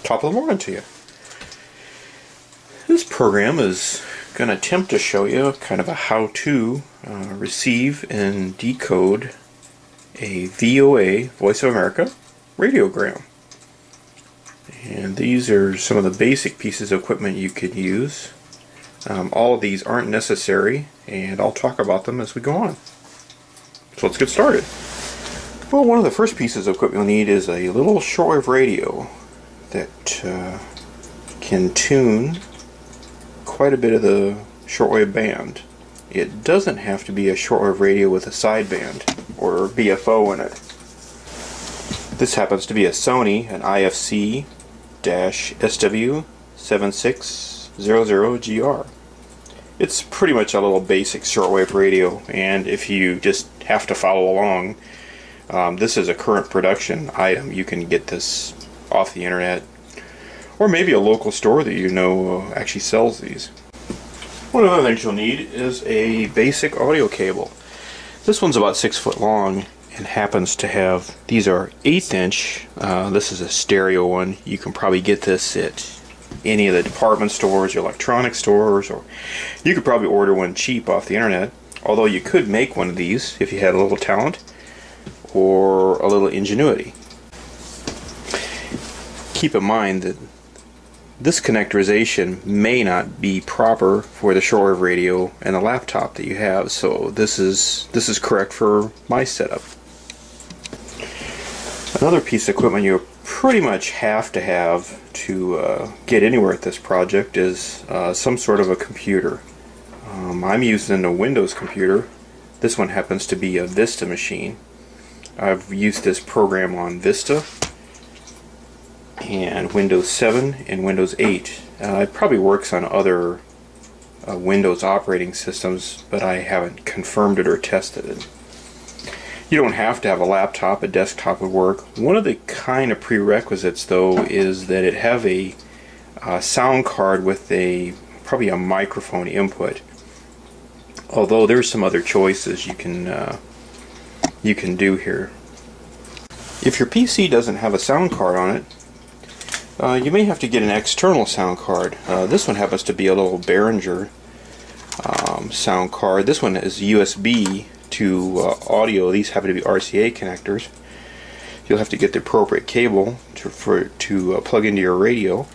Top of the morning to you. This program is going to attempt to show you kind of a how-to receive and decode a VOA, Voice of America, radiogram. And these are some of the basic pieces of equipment you could use. All of these aren't necessary, and I'll talk about them as we go on. So let's get started. Well, one of the first pieces of equipment you'll need is a little shortwave radio that can tune quite a bit of the shortwave band. It doesn't have to be a shortwave radio with a sideband or BFO in it. This happens to be a Sony, an IFC-SW7600GR. It's pretty much a little basic shortwave radio, and if you just have to follow along, this is a current production item. You can get this off the internet, or maybe a local store that you know actually sells these. One of the other things you'll need is a basic audio cable. This one's about 6 foot long and happens to have, these are 1/8 inch. This is a stereo one. You can probably get this at any of the department stores or electronic stores, or you could probably order one cheap off the internet, although you could make one of these if you had a little talent or a little ingenuity. Keep in mind that this connectorization may not be proper for the shortwave radio and the laptop that you have, so this is correct for my setup. Another piece of equipment you pretty much have to get anywhere at this project is some sort of a computer. I'm using a Windows computer. This one happens to be a Vista machine. I've used this program on Vista and Windows 7 and Windows 8. It probably works on other Windows operating systems, but I haven't confirmed it or tested it. You don't have to have a laptop. A desktop would work. One of the kind of prerequisites, though, is that it have a sound card with probably a microphone input. Although there's some other choices you can do here. If your PC doesn't have a sound card on it, you may have to get an external sound card. This one happens to be a little Behringer sound card. This one is USB to audio. These happen to be RCA connectors. You'll have to get the appropriate cable to plug into your radio.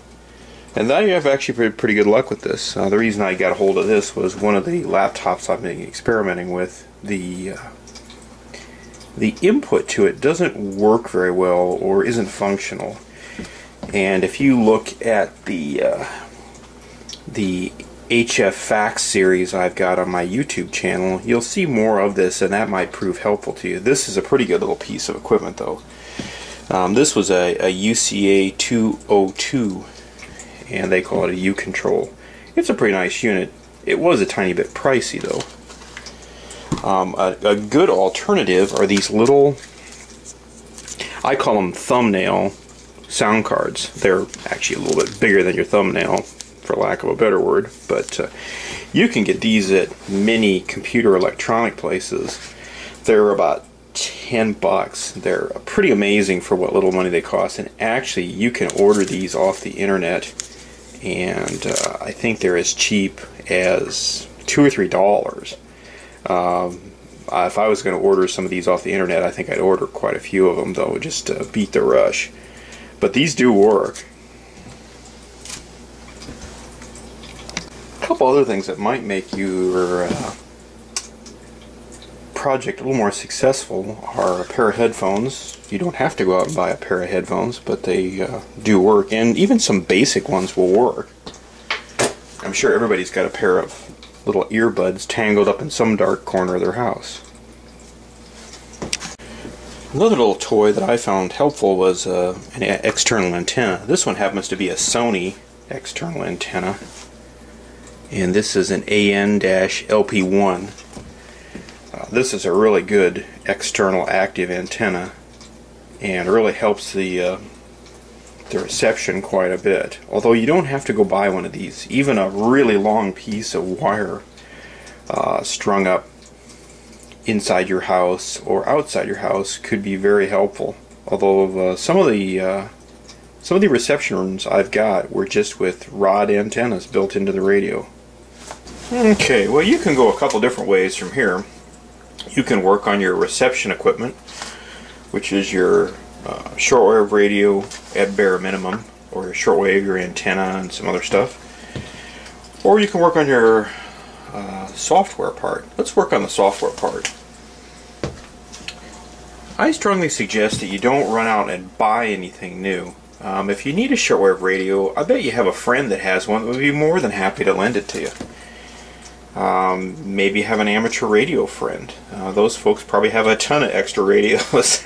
And I have actually pretty good luck with this. The reason I got a hold of this was one of the laptops I've been experimenting with. The input to it doesn't work very well or isn't functional. And if you look at the HF Fax series I've got on my YouTube channel, you'll see more of this, and that might prove helpful to you. This is a pretty good little piece of equipment, though. This was a UCA 202, and they call it a U-Control. It's a pretty nice unit. It was a tiny bit pricey, though. A good alternative are these little, I call them thumbnail sound cards. They're actually a little bit bigger than your thumbnail, for lack of a better word, but you can get these at many computer electronic places. They're about $10. They're pretty amazing for what little money they cost, and actually you can order these off the internet, and I think they're as cheap as $2 or $3. If I was going to order some of these off the internet, I think I'd order quite a few of them, though, just to beat the rush. But these do work. A couple other things that might make your project a little more successful are a pair of headphones. You don't have to go out and buy a pair of headphones, but they do work, and even some basic ones will work. I'm sure everybody's got a pair of little earbuds tangled up in some dark corner of their house. Another little toy that I found helpful was an external antenna. This one happens to be a Sony external antenna, and this is an AN-LP1. This is a really good external active antenna, and really helps the reception quite a bit. Although you don't have to go buy one of these. Even a really long piece of wire strung up inside your house or outside your house could be very helpful. Although some of the Some of the receptions I've got were just with rod antennas built into the radio. Okay, well, you can go a couple different ways from here. You can work on your reception equipment, which is your shortwave radio at bare minimum, or your shortwave, your antenna, and some other stuff. Or you can work on your software part. Let's work on the software part. I strongly suggest that you don't run out and buy anything new. If you need a shortwave radio, I bet you have a friend that has one that would be more than happy to lend it to you. Maybe have an amateur radio friend. Those folks probably have a ton of extra radios.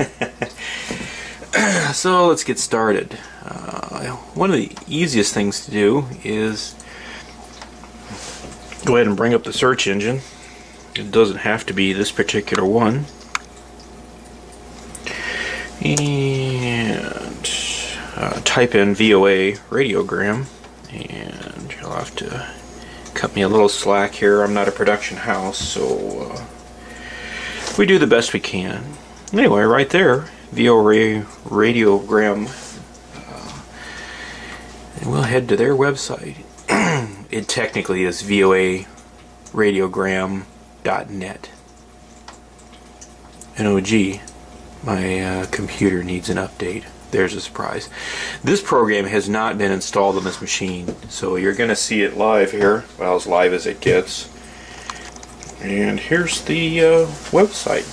So let's get started. One of the easiest things to do is go ahead and bring up the search engine. It doesn't have to be this particular one. And type in VOA Radiogram, and you'll have to cut me a little slack here. I'm not a production house, so we do the best we can. Anyway, right there, VOA Radiogram, and we'll head to their website. It technically is VOA Radiogram.net. And oh gee, my computer needs an update. There's a surprise. This program has not been installed on this machine, so you're going to see it live here, well, as live as it gets. And here's the website.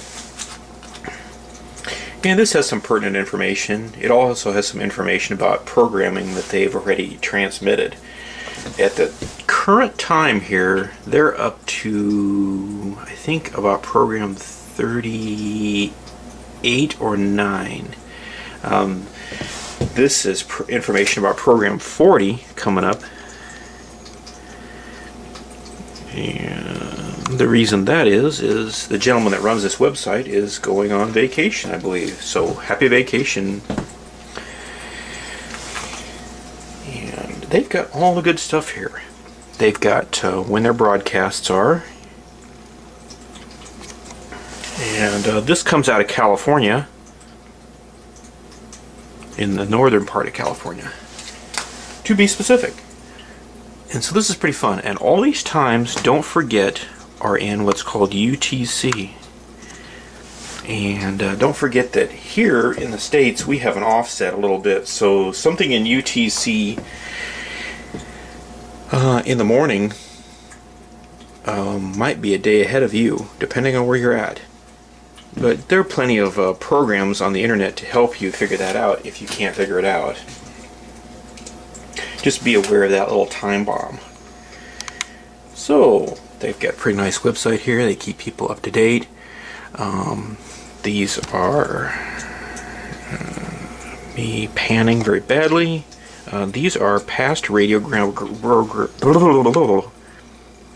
And this has some pertinent information. It also has some information about programming that they've already transmitted. At the current time here, they're up to, I think, about program 38 or 9. This is information about program 40 coming up. And the reason that is the gentleman that runs this website is going on vacation, I believe. So happy vacation. And they've got all the good stuff here. They've got when their broadcasts are. And this comes out of California, in the northern part of California, to be specific. And so this is pretty fun. And all these times, don't forget, are in what's called UTC. And don't forget that here in the States, we have an offset a little bit. So something in UTC in the morning might be a day ahead of you, depending on where you're at. But there are plenty of programs on the internet to help you figure that out if you can't figure it out. Just be aware of that little time bomb. So, they've got a pretty nice website here. They keep people up to date. These are me panning very badly. These are past radiogram.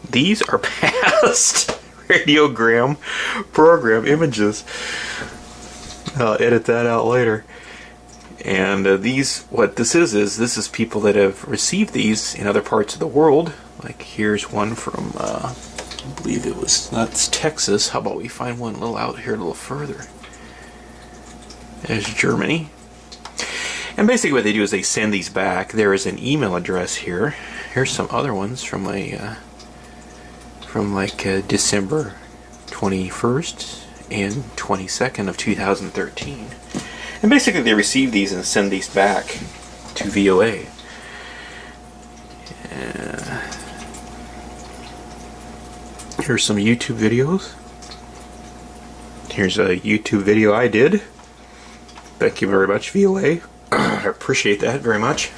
These are past radiogram program images. I'll edit that out later. And what this is people that have received these in other parts of the world. Like here's one from, I believe that's Texas. How about we find one a little out here a little further. There's Germany. And basically what they do is they send these back. There is an email address here. Here's some other ones from December 21st and 22nd of 2013. And basically they receive these and send these back to VOA. Here's some YouTube videos. Here's a YouTube video I did. Thank you very much, VOA. I appreciate that very much.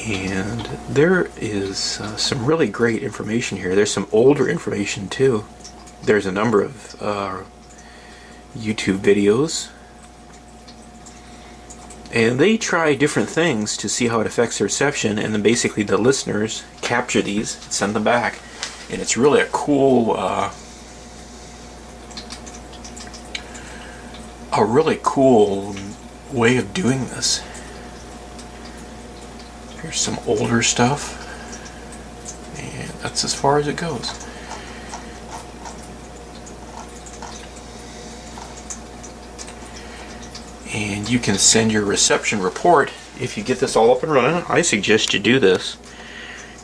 And there is some really great information here. There's some older information too. There's a number of YouTube videos. And they try different things to see how it affects the reception, and then basically the listeners capture these and send them back. And it's really a cool way of doing this. Here's some older stuff, and that's as far as it goes. and you can send your reception report if you get this all up and running. I suggest you do this.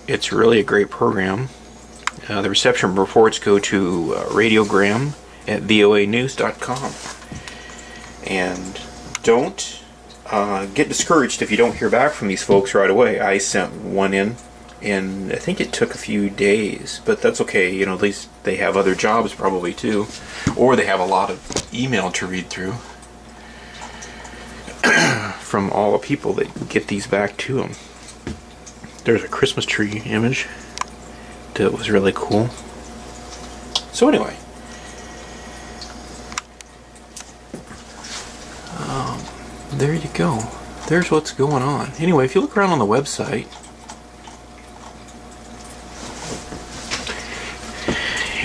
It's really a great program. The reception reports go to Radiogram at voanews.com. And don't get discouraged if you don't hear back from these folks right away. I sent one in, and I think it took a few days, but that's okay. You know, at least they have other jobs probably too, or they have a lot of email to read through from all the people that get these back to them. There's a Christmas tree image that was really cool. So anyway, there you go. There's what's going on. Anyway, if you look around on the website,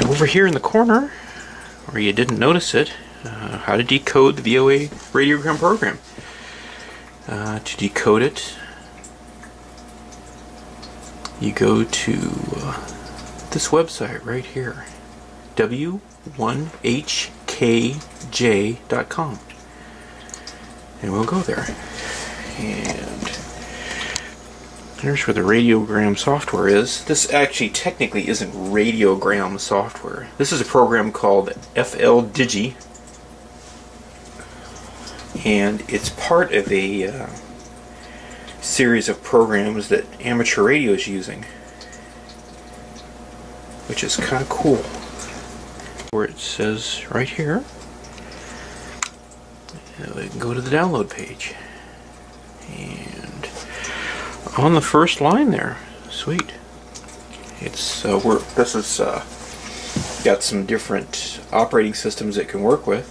over here in the corner, or you didn't notice it, how to decode the VOA Radiogram program. To decode it, you go to this website right here, w1hkj.com, and we'll go there. And here's where the radiogram software is. This actually technically isn't radiogram software. This is a program called FLDIG, and it's part of a series of programs that amateur radio is using, which is kind of cool. Where it says right here, we can go to the download page, and on the first line there, sweet, it's this is got some different operating systems it can work with.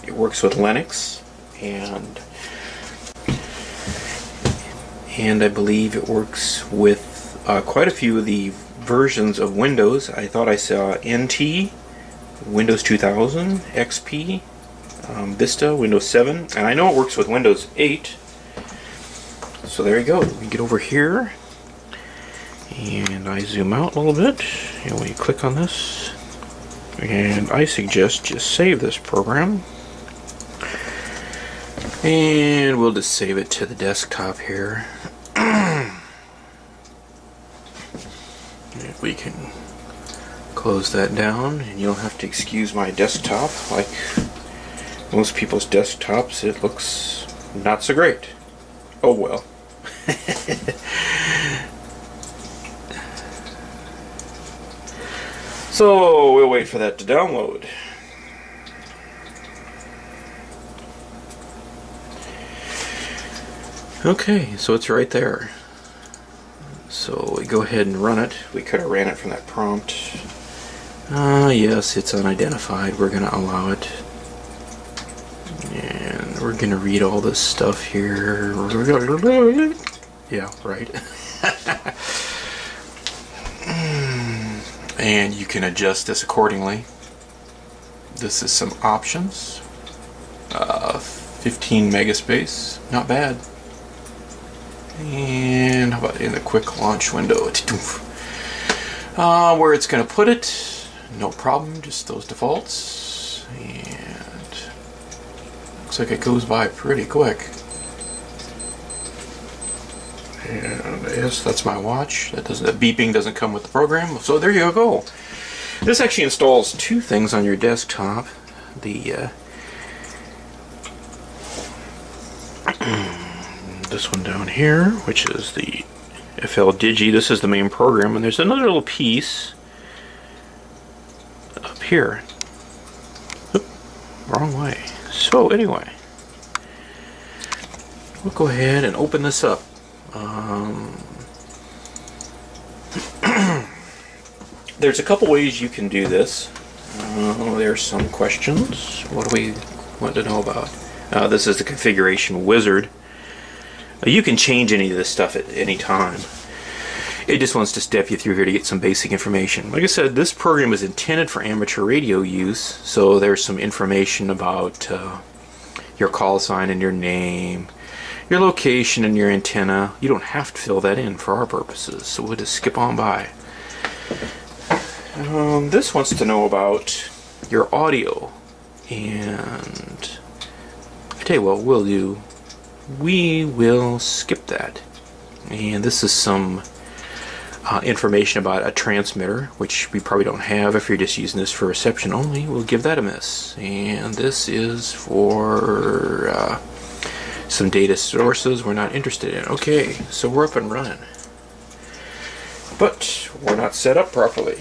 It works with Linux, and I believe it works with quite a few of the versions of Windows. I thought I saw NT, Windows 2000, XP, Vista, Windows 7, and I know it works with Windows 8. So there you go. We get over here, and I zoom out a little bit, and we click on this, and I suggest just save this program. And we'll just save it to the desktop here. If we can close that down, and you'll have to excuse my desktop. Like most people's desktops, it looks not so great. Oh well. So we'll wait for that to download. Okay, so it's right there. So we go ahead and run it. We could have ran it from that prompt. Yes, it's unidentified. We're going to allow it. And we're going to read all this stuff here. Yeah, right. And you can adjust this accordingly. This is some options. 15 megaspace, not bad. And how about in the quick launch window? Where it's going to put it, no problem, just those defaults. And looks like it goes by pretty quick. And yes, that's my watch. That beeping doesn't come with the program. So there you go. This actually installs two things on your desktop. The this one down here, which is the FLDIG. This is the main program, and there's another little piece up here. Oop, wrong way. So anyway, we'll go ahead and open this up. There's a couple ways you can do this. There's some questions. What do we want to know about? This is the configuration wizard. You can change any of this stuff at any time. It just wants to step you through here to get some basic information. Like I said, this program is intended for amateur radio use, so there's some information about your call sign and your name, your location and your antenna. You don't have to fill that in for our purposes, so we'll just skip on by. This wants to know about your audio, and tell you what we'll do. We will skip that. And this is some information about a transmitter, which we probably don't have if you're just using this for reception only. We'll give that a miss. And this is for some data sources we're not interested in. Okay, so we're up and running. But we're not set up properly.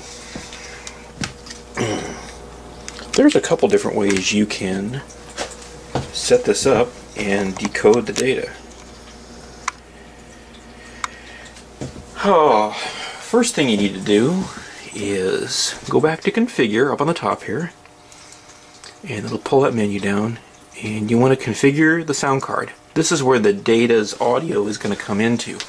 There's a couple different ways you can set this up and decode the data. Oh, first thing you need to do is go back to configure up on the top here, and it'll pull that menu down, and you want to configure the sound card. This is where the data's audio is going to come into.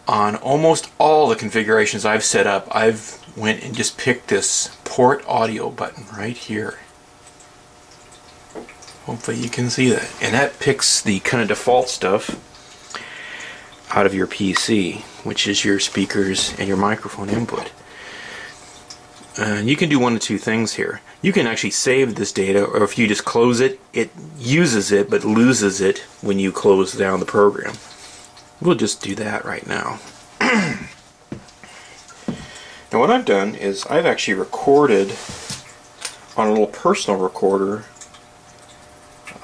On almost all the configurations I've set up, I've went and just picked this port audio button right here. Hopefully you can see that. And that picks the kind of default stuff out of your PC, which is your speakers and your microphone input. And you can do one of two things here. You can actually save this data, or if you just close it, it uses it but loses it when you close down the program. We'll just do that right now. Now what I've done is I've actually recorded on a little personal recorder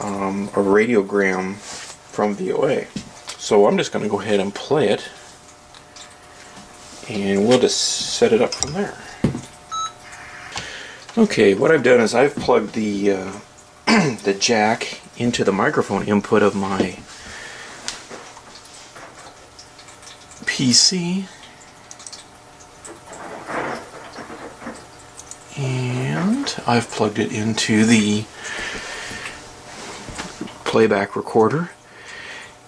a radiogram from VOA. So I'm just going to go ahead and play it, and we'll just set it up from there. Okay, what I've done is I've plugged the the jack into the microphone input of my PC, and I've plugged it into the playback recorder.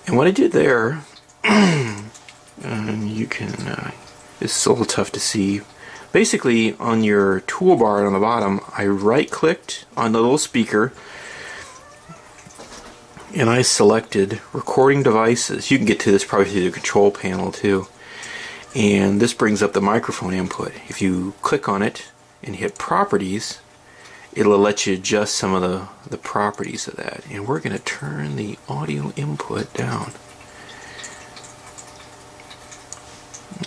And what I did there, you can, it's a little tough to see. Basically, on your toolbar on the bottom, I right-clicked on the little speaker, and I selected recording devices. You can get to this probably through the control panel too. And this brings up the microphone input. If you click on it and hit properties, it'll let you adjust some of the properties of that. And we're going to turn the audio input down.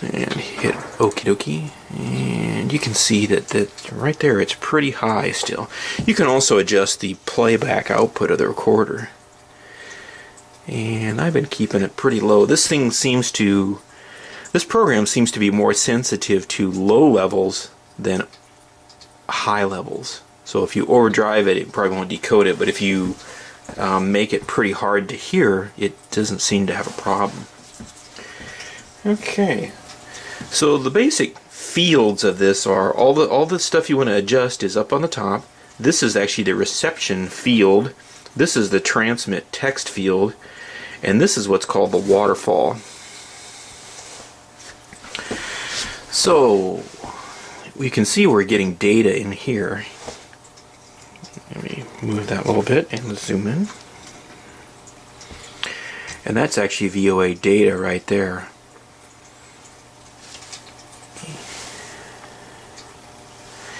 And hit okie dokie. And you can see that right there it's pretty high still. You can also adjust the playback output of the recorder. And I've been keeping it pretty low. This program seems to be more sensitive to low levels than high levels. So if you overdrive it, it probably won't decode it, but if you make it pretty hard to hear, it doesn't seem to have a problem. Okay, so the basic fields of this are all the stuff you want to adjust is up on the top. This is actually the reception field. This is the transmit text field, and this is what's called the waterfall. So we can see we're getting data in here. Let me move that a little bit and let's zoom in. And that's actually VOA data right there.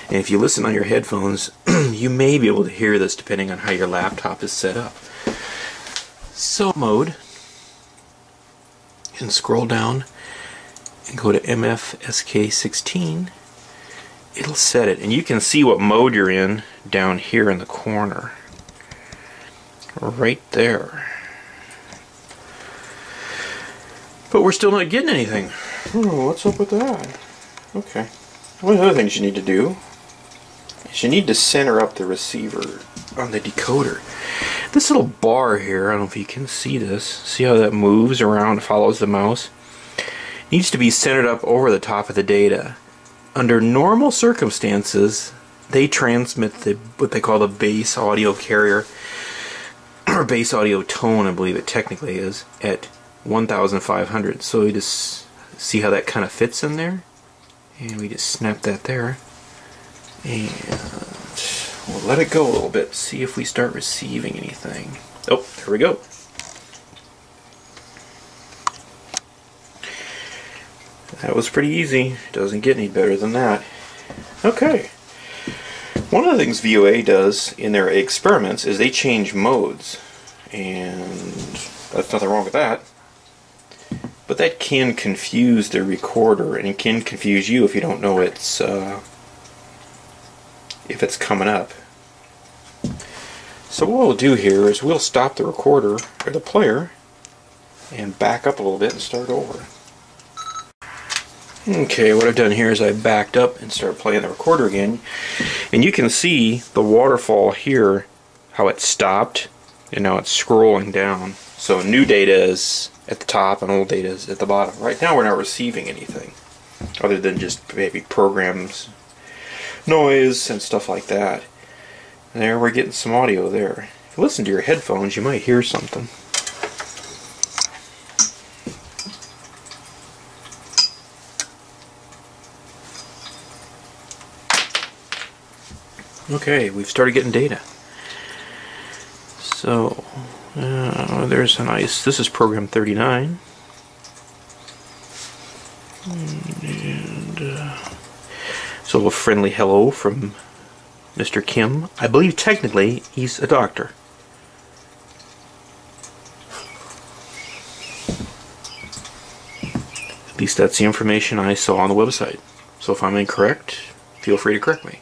And if you listen on your headphones, you may be able to hear this depending on how your laptop is set up. So mode, and scroll down and go to MFSK16. It'll set it, and you can see what mode you're in down here in the corner. Right there. But we're still not getting anything. Oh, what's up with that? Okay. One of the other things you need to do is you need to center up the receiver on the decoder. This little bar here, I don't know if you can see this. See how that moves around, follows the mouse? It needs to be centered up over the top of the data. Under normal circumstances, they transmit what they call the base audio carrier, or base audio tone, I believe it technically is, at 1,500. So you just see how that kind of fits in there, and we just snap that there, and we'll let it go a little bit, see if we start receiving anything. Oh, there we go. That was pretty easy. Doesn't get any better than that. Okay. One of the things VOA does in their experiments is they change modes, and there's nothing wrong with that. But that can confuse the recorder, and it can confuse you if you don't know if it's coming up. So what we'll do here is we'll stop the recorder or the player and back up a little bit and start over. Okay, what I've done here is I backed up and started playing the recorder again, and you can see the waterfall here, how it stopped, and now it's scrolling down. So new data is at the top and old data is at the bottom. Right now we're not receiving anything other than just maybe programs, noise, and stuff like that. And there we're getting some audio there. If you listen to your headphones, you might hear something. Okay, we've started getting data. So, there's a nice, this is program 39. And so a little friendly hello from Mr. Kim. I believe technically he's a doctor. At least that's the information I saw on the website. So if I'm incorrect, feel free to correct me.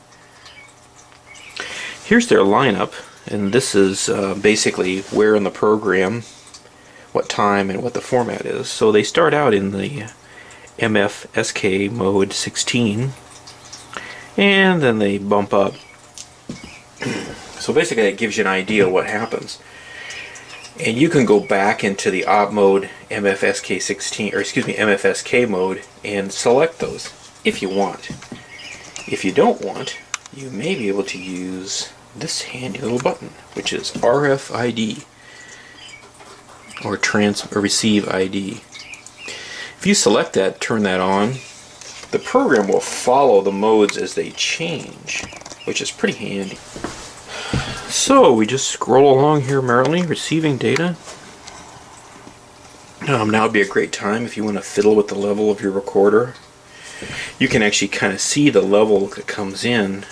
Here's their lineup, and this is basically where in the program, what time, and what the format is. So they start out in the MFSK mode 16, and then they bump up. So basically that gives you an idea of what happens. And you can go back into the op mode MFSK 16, or excuse me, MFSK mode, and select those if you want. If you don't want, you may be able to use this handy little button, which is RFID, or receive ID. If you select that, turn that on, the program will follow the modes as they change, which is pretty handy. So we just scroll along here merrily, receiving data. Now would be a great time if you want to fiddle with the level of your recorder. You can actually kind of see the level that comes in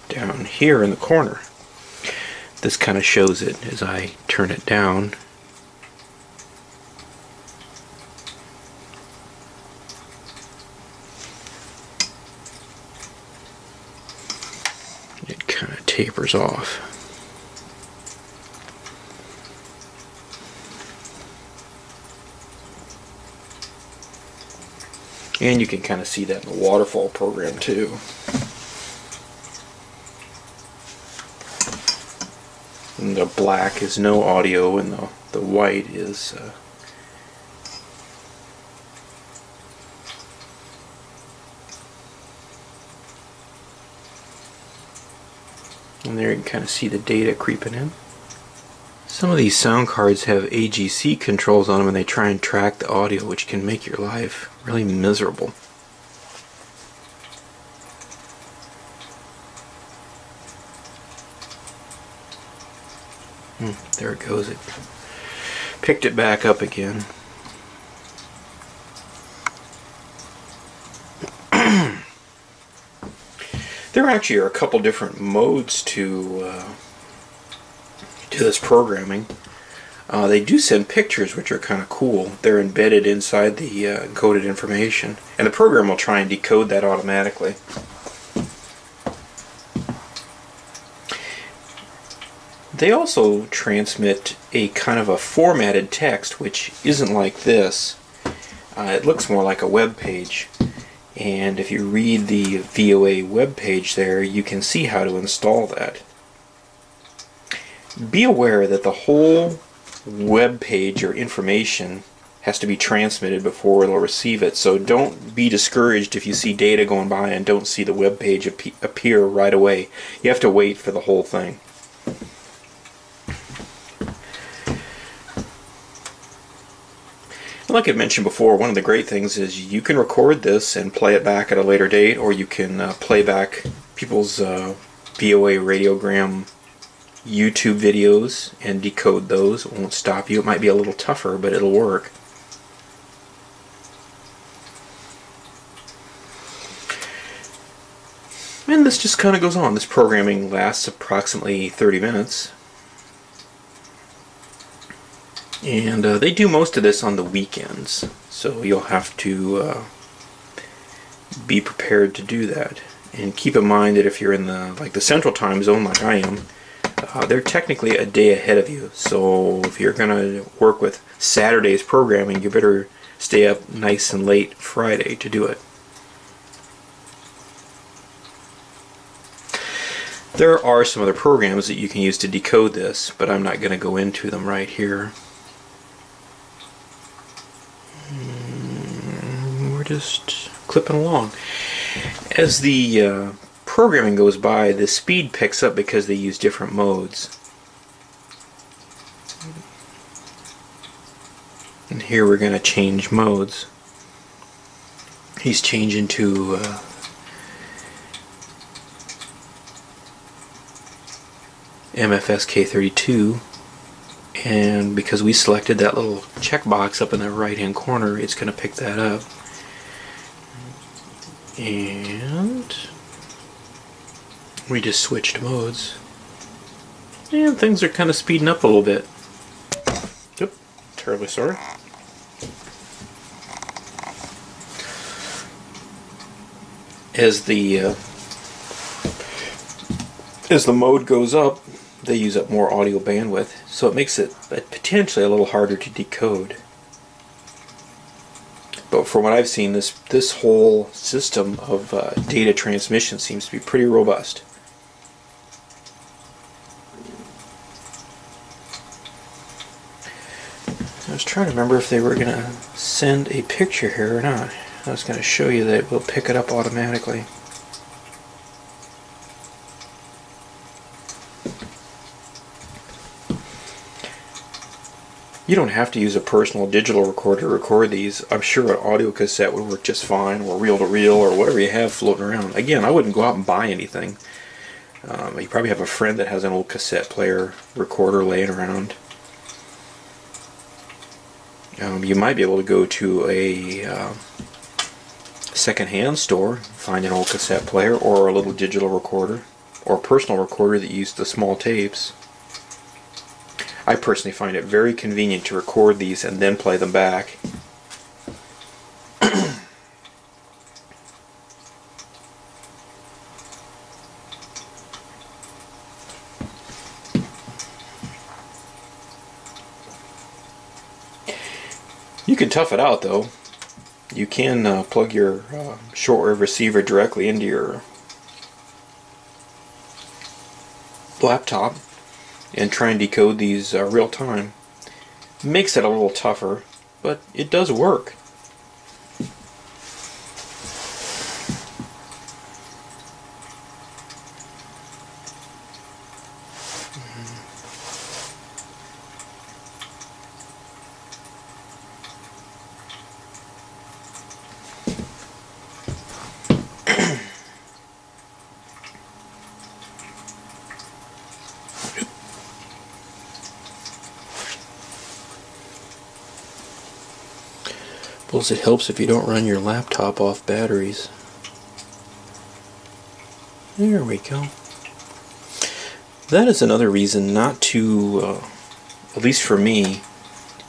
down here in the corner. This kind of shows it as I turn it down. It kind of tapers off. And you can kind of see that in the waterfall program too. And the black is no audio, and the white is and there you can kind of see the data creeping in. Some of these sound cards have AGC controls on them, and they try and track the audio, which can make your life really miserable. There it goes. It picked it back up again. There actually are a couple different modes to this programming. They do send pictures, which are kind of cool. They're embedded inside the encoded information, and the program will try and decode that automatically. They also transmit a kind of a formatted text, which isn't like this. It looks more like a web page. And if you read the VOA web page there, you can see how to install that. Be aware that the whole web page or information has to be transmitted before it'll receive it. So don't be discouraged if you see data going by and don't see the web page appear right away. You have to wait for the whole thing. Like I mentioned before, one of the great things is you can record this and play it back at a later date, or you can play back people's VOA Radiogram YouTube videos and decode those. It won't stop you. It might be a little tougher, but it'll work. And And this just kind of goes on. This programming lasts approximately 30 minutes. And they do most of this on the weekends, so you'll have to be prepared to do that. And keep in mind that if you're in the Central Time Zone like I am, they're technically a day ahead of you. So if you're going to work with Saturday's programming, you better stay up nice and late Friday to do it. There are some other programs that you can use to decode this, but I'm not going to go into them right here. We're just clipping along. As the programming goes by, the speed picks up because they use different modes. And here we're going to change modes. He's changing to MFSK32, and because we selected that little checkbox up in the right hand corner, it's going to pick that up. And we just switched modes, and things are kind of speeding up a little bit. Yep, terribly sorry. As the mode goes up, they use up more audio bandwidth, so it makes it potentially a little harder to decode. But from what I've seen, this whole system of data transmission seems to be pretty robust. I was trying to remember if they were going to send a picture here or not. I was going to show you that it will pick it up automatically. You don't have to use a personal digital recorder to record these. I'm sure an audio cassette would work just fine, or reel-to-reel, or whatever you have floating around. Again, I wouldn't go out and buy anything. You probably have a friend that has an old cassette player recorder laying around. You might be able to go to a second-hand store, find an old cassette player, or a little digital recorder, or a personal recorder that used the small tapes. I personally find it very convenient to record these and then play them back. You can tough it out though. You can plug your shortwave receiver directly into your laptop and try and decode these real time. Makes it a little tougher, but it does work. Plus it helps if you don't run your laptop off batteries. There we go. That is another reason not to, at least for me,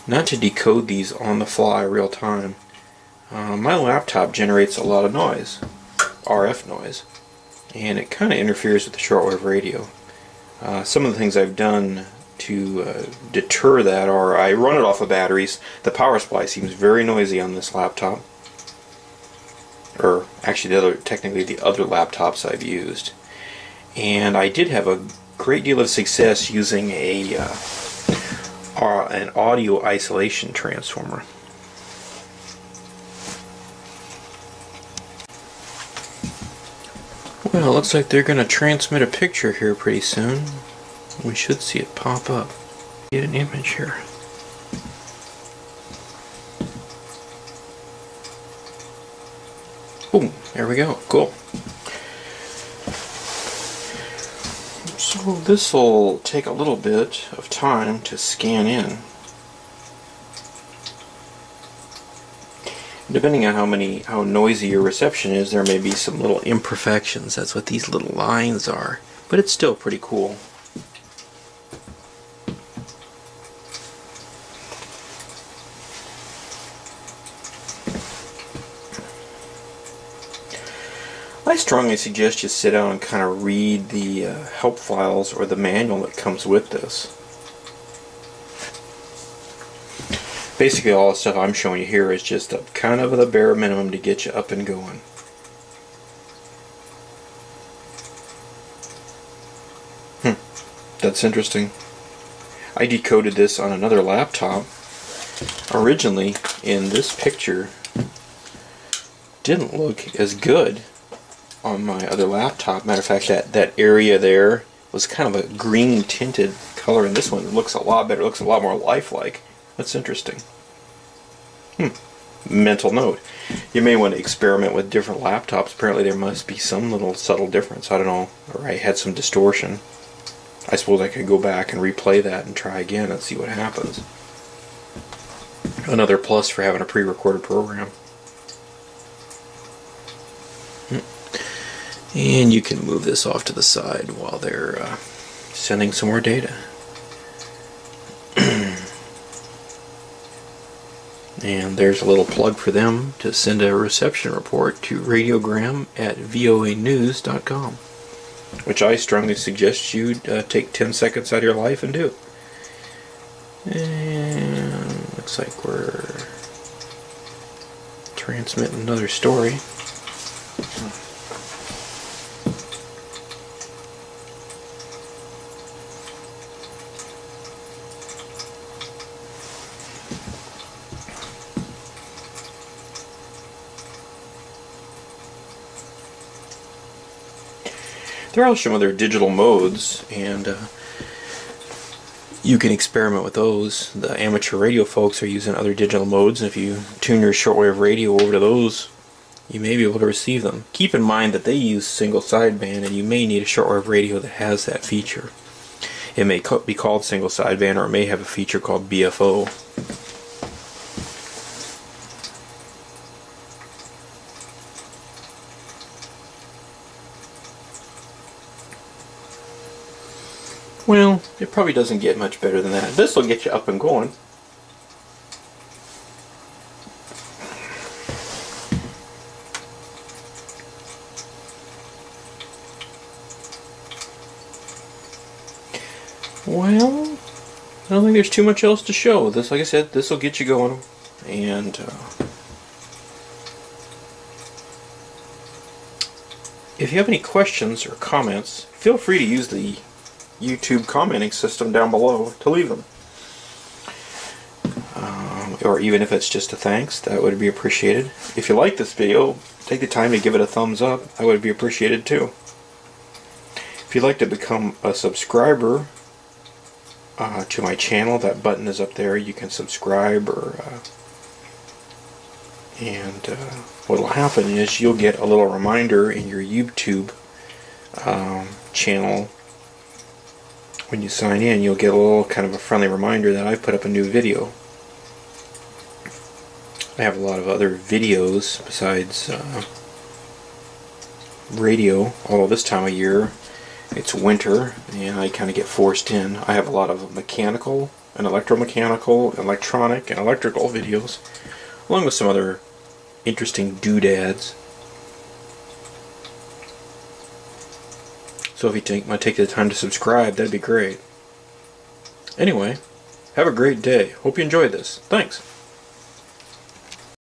not to decode these on the fly real time. My laptop generates a lot of noise, RF noise, and it kind of interferes with the shortwave radio. Some of the things I've done to deter that are I run it off of batteries. The power supply seems very noisy on this laptop, or actually technically the other laptops I've used, and I did have a great deal of success using an audio isolation transformer. Well, it looks like they're going to transmit a picture here pretty soon. We should see it pop up. Get an image here. Boom, there we go. Cool. So this will take a little bit of time to scan in. Depending on how noisy your reception is, there may be some little imperfections. That's what these little lines are. But it's still pretty cool. I strongly suggest you sit down and kind of read the help files or the manual that comes with this. Basically all the stuff I'm showing you here is just kind of the bare minimum to get you up and going. That's interesting. I decoded this on another laptop. Originally, in this picture, didn't look as good on my other laptop. Matter of fact, that area there was kind of a green tinted color, and this one looks a lot better. It looks a lot more lifelike. That's interesting. Mental note. You may want to experiment with different laptops. Apparently there must be some little subtle difference. I don't know. Or I had some distortion. I suppose I could go back and replay that and try again and see what happens. Another plus for having a pre-recorded program. And you can move this off to the side while they're sending some more data. And there's a little plug for them to send a reception report to Radiogram at voanews.com, which I strongly suggest you take 10 seconds out of your life and do. And looks like we're transmitting another story. There are some other digital modes, and you can experiment with those. The amateur radio folks are using other digital modes, and if you tune your shortwave radio over to those, you may be able to receive them. Keep in mind that they use single sideband, and you may need a shortwave radio that has that feature. It may be called single sideband, or it may have a feature called BFO. Well, it probably doesn't get much better than that. This will get you up and going. Well, I don't think there's too much else to show. This, like I said, this will get you going. And if you have any questions or comments, feel free to use the YouTube commenting system down below to leave them. Or even if it's just a thanks, that would be appreciated. If you like this video, take the time to give it a thumbs up. That would be appreciated too. If you'd like to become a subscriber to my channel, that button is up there. You can subscribe, and what will happen is you'll get a little reminder in your YouTube channel. When you sign in, you'll get a little kind of a friendly reminder that I've put up a new video. I have a lot of other videos besides radio, although this time of year it's winter and I kind of get forced in. I have a lot of mechanical and electromechanical, electronic and electrical videos, along with some other interesting doodads. So if you might take the time to subscribe, that'd be great. Anyway, have a great day. Hope you enjoyed this. Thanks.